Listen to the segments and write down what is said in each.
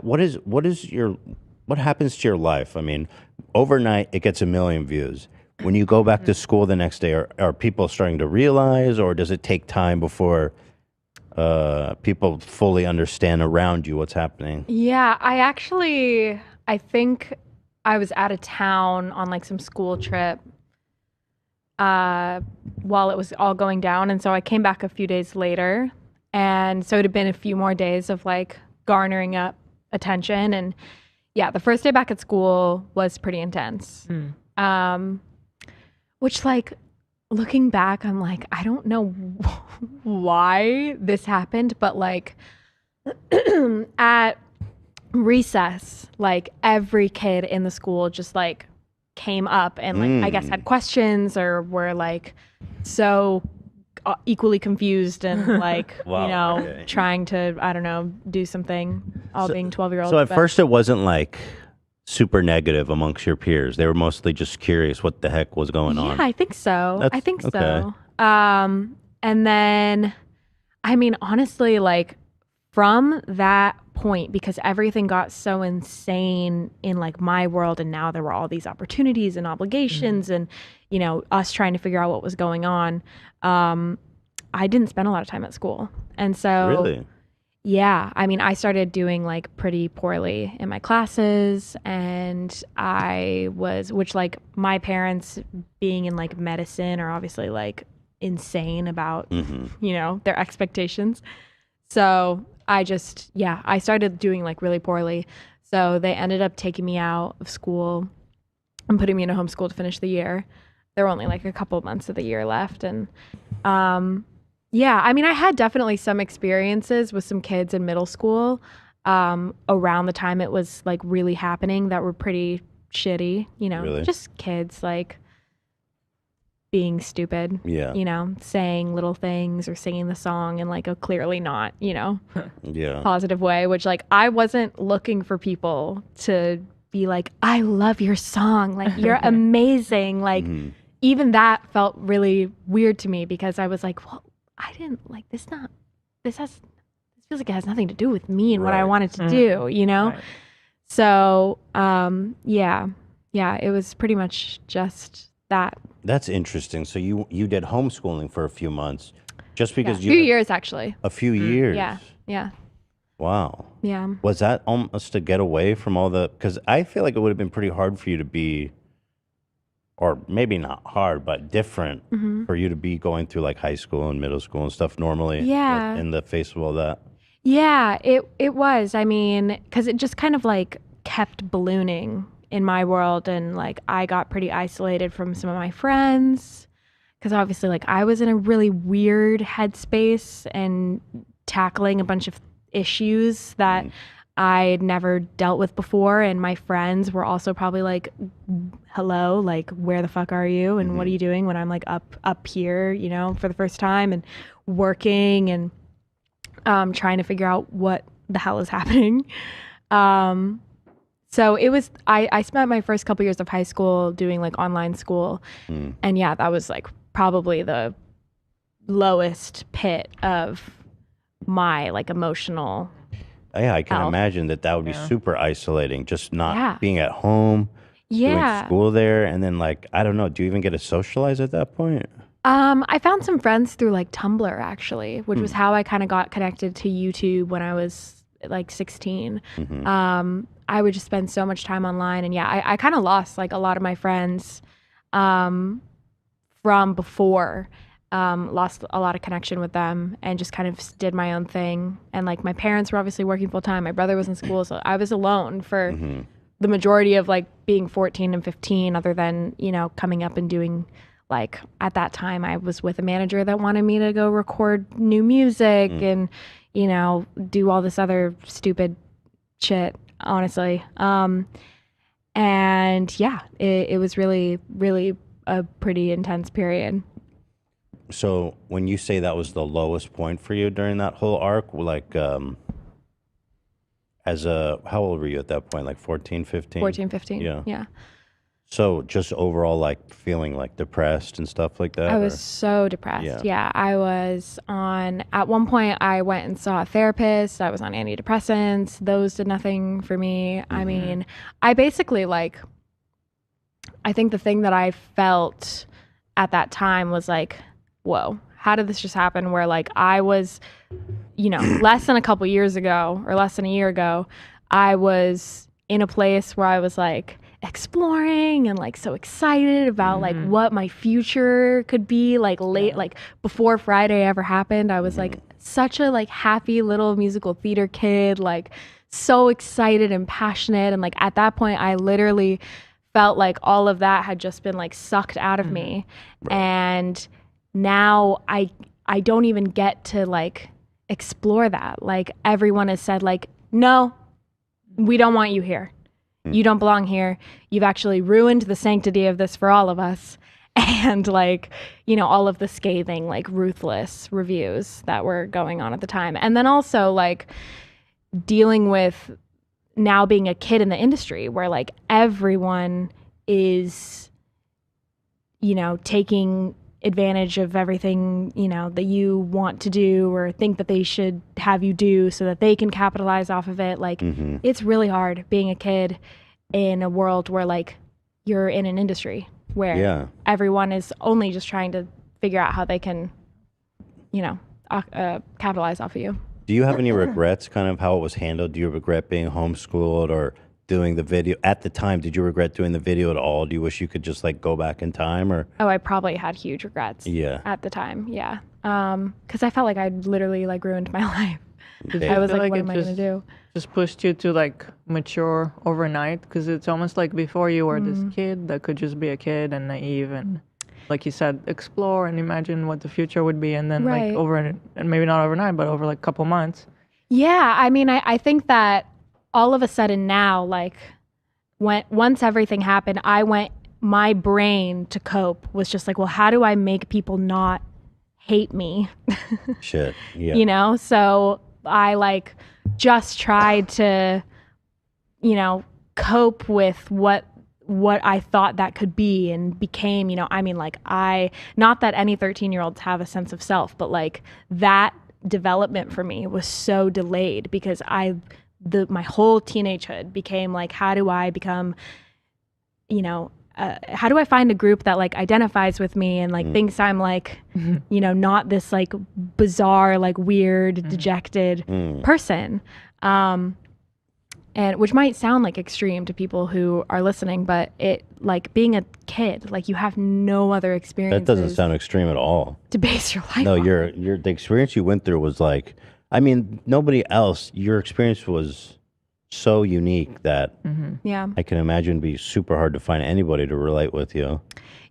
what happens to your life? I mean, overnight it gets a million views. When you go back to school the next day, are people starting to realize, or does it take time before people fully understand around you what's happening? Yeah, I think I was out of town on like some school trip uh, while it was all going down. And so I came back a few days later. And so it had been a few more days of like garnering up attention. And yeah, the first day back at school was pretty intense. Um, which, like, looking back, I'm like, I don't know why this happened, but like at recess, like every kid in the school just like came up and like I guess had questions or were like so equally confused and like Wow. Okay. trying to I don't know do something all being 12-year-olds. So at but first it wasn't like super negative amongst your peers. They were mostly just curious what the heck was going yeah, on. I think so. That's I think okay. so. And then I mean honestly like from that point because everything got so insane in like my world and now there were all these opportunities and obligations and us trying to figure out what was going on. I didn't spend a lot of time at school. And so Really? yeah, I mean I started doing like pretty poorly in my classes and I was which like my parents being in like medicine are obviously like insane about their expectations. So I started doing like really poorly. So they ended up taking me out of school and putting me in a homeschool to finish the year. There were only like a couple months of the year left. And yeah, I mean, I had definitely some experiences with some kids in middle school around the time it was like really happening that were pretty shitty, Really? just kids like being stupid, Yeah. saying little things or singing the song in like a clearly not, Yeah. positive way, which like I wasn't looking for people to be like, I love your song. Like you're amazing. Like even that felt really weird to me because I was like, well, I didn't like this this feels like it has nothing to do with me and what I Right. wanted to do, Right. So yeah, it was pretty much just that. That's interesting. So you did homeschooling for a few months just Yeah, because a you few had years actually. a few years. Yeah. Wow. Yeah. Was that almost to get away from all the, because I feel like it would have been pretty hard for you to be, or maybe not hard, but different for you to be going through like high school and middle school and stuff normally Yeah. in the face of all that. Yeah, it was. I mean, because it just kind of like kept ballooning in my world, and like I got pretty isolated from some of my friends because obviously, like I was in a really weird headspace and tackling a bunch of issues that I'd never dealt with before, and my friends were also probably like, "Hello, like where the fuck are you? And what are you doing?" When I'm like up here, for the first time and working and trying to figure out what the hell is happening. So it was, I spent my first couple years of high school doing like online school. And yeah, that was like probably the lowest pit of my like emotional. Yeah, I can health. imagine that would be super isolating, just not Yeah. being at home, doing Yeah. school there, and then like, I don't know, do you even get to socialize at that point? I found some friends through like Tumblr actually, which was how I kind of got connected to YouTube when I was like 16. I would just spend so much time online, and yeah, I kind of lost like a lot of my friends from before. Lost a lot of connection with them and just kind of did my own thing. And like my parents were obviously working full time. My brother was in school, so I was alone for the majority of like being 14 and 15, other than, coming up and doing like at that time I was with a manager that wanted me to go record new music and, do all this other stupid shit, honestly. And yeah, it was really, really a pretty intense period. So when you say that was the lowest point for you during that whole arc, like how old were you at that point? Like 14, 15? 14, 15. Yeah. Yeah. So just overall, like feeling like depressed and stuff like that. I or- was so depressed. Yeah. Yeah, I was on, at one point, I went and saw a therapist. I was on antidepressants. Those did nothing for me. I mean, I basically, like, I think the thing that I felt at that time was like, whoa, how did this just happen? Where, like, I was, less than a couple years ago or less than a year ago, I was in a place where I was like, exploring and like so excited about like what my future could be like like before Friday ever happened. I was like such a like happy little musical theater kid, like so excited and passionate, and like at that point I literally felt like all of that had just been like sucked out of me. And now I don't even get to like explore that. Like everyone has said like, no, we don't want you here. You don't belong here. You've actually ruined the sanctity of this for all of us. And like, all of the scathing, like ruthless reviews that were going on at the time. And then also like dealing with now being a kid in the industry where like everyone is, taking advantage of everything, that you want to do or think that they should have you do so that they can capitalize off of it. Like it's really hard being a kid in a world where like you're in an industry where everyone is only just trying to figure out how they can, capitalize off of you. Do you have any regrets, kind of how it was handled? Do you regret being homeschooled or doing the video at the time? Did you regret doing the video at all? Do you wish you could just like go back in time? Or Oh, I probably had huge regrets. Yeah. At the time, yeah. Because I felt like I'd literally like ruined my life. Yeah. I was feel like, like what it am I gonna do? Just pushed you to like mature overnight, because it's almost like before you were this kid that could just be a kid and naive and, like you said, explore and imagine what the future would be, and then Right. like over, and maybe not overnight, but over like a couple months. Yeah, I mean, I think that all of a sudden now, like once everything happened, my brain to cope was just like, well, how do I make people not hate me? Shit. Yeah. So I like just tried to, cope with what I thought that could be and became, not that any 13-year-olds have a sense of self, but like that development for me was so delayed because my whole teenagehood became like, how do I become, how do I find a group that like identifies with me and like thinks I'm like, not this like bizarre, like weird, dejected person. And which might sound like extreme to people who are listening, but it like being a kid, like you have no other experiences. That doesn't sound extreme at all. To base your life. No, on. the experience you went through was like, I mean, nobody else. Your experience was so unique that Yeah. I can imagine be super hard to find anybody to relate with you.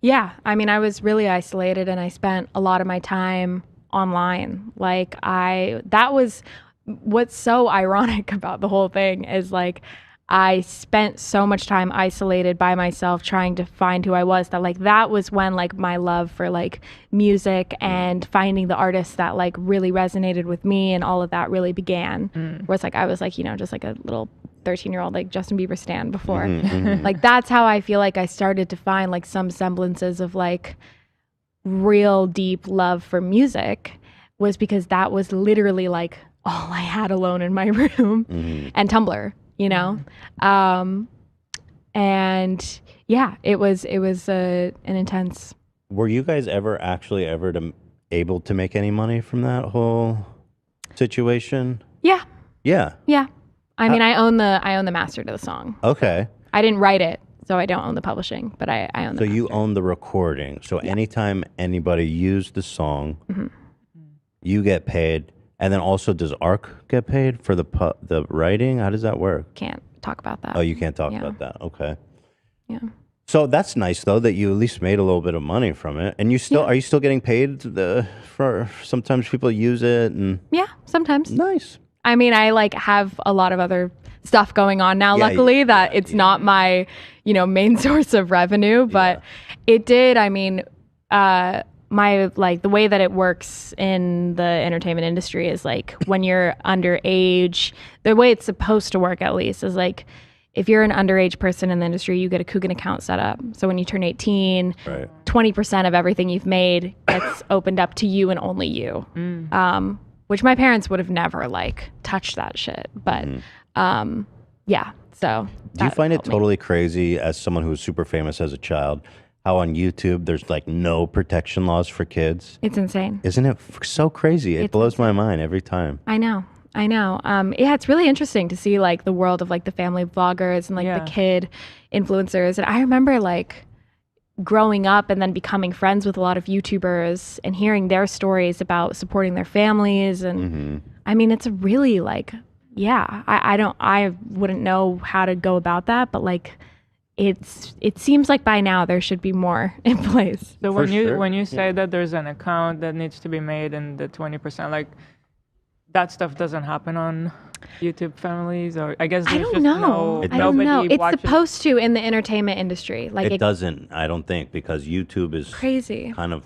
Yeah. I mean, I was really isolated and I spent a lot of my time online. Like that was what's so ironic about the whole thing is like, I spent so much time isolated by myself trying to find who I was that like that was when like my love for like music and finding the artists that like really resonated with me and all of that really began. Where it's like I was like, just like a little 13-year-old like Justin Bieber stan before. Like that's how I feel like I started to find like some semblances of like real deep love for music, was because that was literally like all I had alone in my room and Tumblr. And yeah, it was an intense. Were you guys ever able to make any money from that whole situation? Yeah. Yeah. Yeah. I mean, I own the master to the song. Okay. I didn't write it, so I don't own the publishing, but I own the So master. you own the recording. So anytime anybody used the song, you get paid. And then also, does ARC get paid for the writing? How does that work? Can't talk about that. Oh, you can't talk Yeah. about that. Okay. Yeah. So that's nice though that you at least made a little bit of money from it. And are you still getting paid for sometimes people use it and Yeah, sometimes. nice. I mean, I like have a lot of other stuff going on now, Yeah, luckily, that it's not my, main source of revenue, but it did. I mean, my like the way that it works in the entertainment industry is like when you're underage, the way it's supposed to work at least is like if you're an underage person in the industry, you get a Coogan account set up. So when you turn 18, Right. 20% of everything you've made gets opened up to you and only you. Which my parents would have never like touched that shit. But yeah, so. Do you that find it helped me. totally crazy as someone who was super famous as a child, how on YouTube there's like no protection laws for kids? It's insane. Isn't it so crazy? It blows my mind every time. I know. Yeah, it's really interesting to see like the world of like the family vloggers and like Yeah. the kid influencers. And I remember like growing up and then becoming friends with a lot of YouTubers and hearing their stories about supporting their families. And I mean, it's really like, yeah, I wouldn't know how to go about that, but like it seems like by now there should be more in place. So For sure. when you say that there's an account that needs to be made and the 20%, like that stuff doesn't happen on YouTube families, or I guess I there's don't just know. no It I don't know. nobody It's watches. supposed to in the entertainment industry. Like It doesn't, I don't think, because YouTube is crazy. kind of,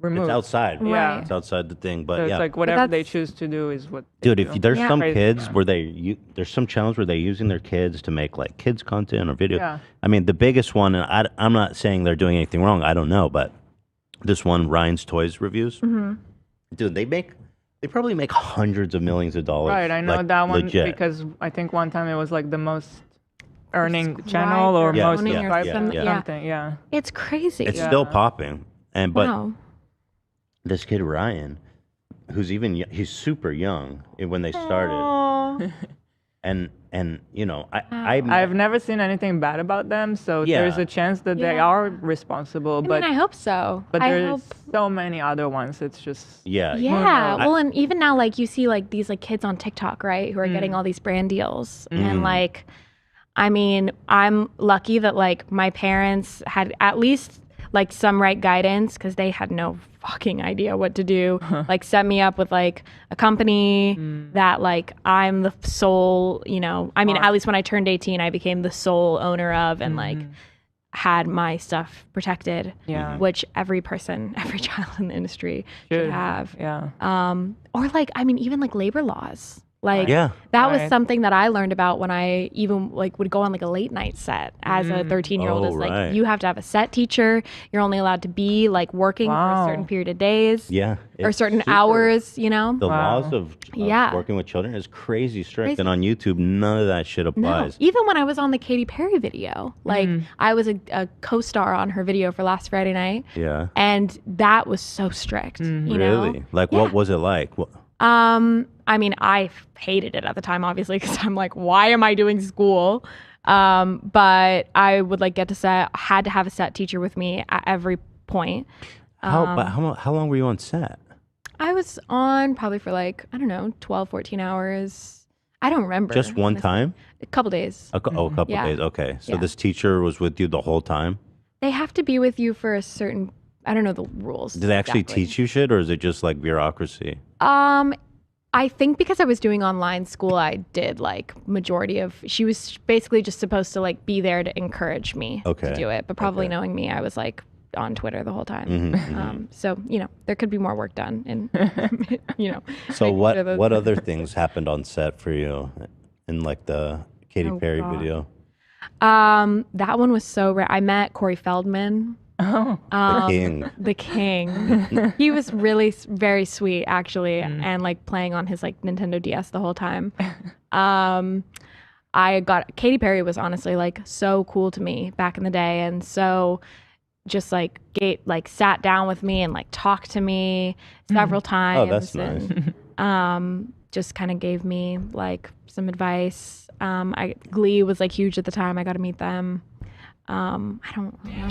Removed. it's outside. Yeah. It's outside the thing. So But it's yeah. like whatever they that's- choose to do is what. they Dude, if do. there's Yeah. some Crazy, kids yeah. where there's some channels where they're using their kids to make like kids content or video. Yeah. I mean, the biggest one, and I'm not saying they're doing anything wrong. I don't know, but this one, Ryan's Toys Reviews, dude, they probably make hundreds of millions of dollars. Right, I know like, that one legit. because I think one time it was like the most earning Subscribers, channel or Yeah, most owning or subscribers, something, yeah. something. Yeah. It's crazy. It's Yeah. still popping, and but Wow. this kid Ryan, who's he's super young when they started, and you know, I've never seen anything bad about them, so Yeah. there's a chance that they Yeah. are responsible. I But mean, I hope so. but I there's hope. so many other ones. It's just yeah, Yeah. knows? Well, and even now, like you see, like these like kids on TikTok, right, who are getting all these brand deals, and like, I mean, I'm lucky that like my parents had at least like some right guidance because they had no fucking idea what to do. Like set me up with like a company that like I'm the sole, you know, I mean, at least when I turned 18, I became the sole owner of and like had my stuff protected. Yeah. Which every person, every child in the industry should have. Yeah. Or like, I mean, even like labor laws. Like Yeah. that was Right. something that I learned about when I even like would go on like a late night set as a 13-year-old. Oh, Is like right. you have to have a set teacher. You're only allowed to be like working for a Wow. certain period of days Yeah, or it's certain super- hours, you know? The Wow. laws of Yeah. working with children is crazy strict, Crazy. and on YouTube, none of that shit No, applies. even when I was on the Katy Perry video, like I was a co-star on her video for last Friday night, Yeah, and that was so strict. You know? really. Like, Yeah. what was it like? I mean, I hated it at the time, obviously, because I'm like, why am I doing school? But I would like get to set, had to have a set teacher with me at every point. How long were you on set? I was on probably for like, I don't know, 12, 14 hours. I don't remember. Just one honestly. time? A couple days. A couple Yeah. days. Okay, so Yeah. this teacher was with you the whole time. They have to be with you for a certain, I don't know the rules. Did they actually exactly. teach you shit, or is it just like bureaucracy? I think because I was doing online school, I did like majority of. She was basically just supposed to like be there to encourage me Okay. to do it. But probably Okay. knowing me, I was like on Twitter the whole time. Mm-hmm, So you know, there could be more work done, and you know. So making what sure those- what other things happened on set for you in like the Katy Oh, Perry God. video? That one was so rare. I met Corey Feldman. The king. The king. He was really very sweet, actually, and like playing on his like Nintendo DS the whole time. Katy Perry was honestly like so cool to me back in the day, and so just like sat down with me and like talked to me several times. Oh, that's nice. And, just kind of gave me like some advice. Glee was like huge at the time. I got to meet them. I don't know.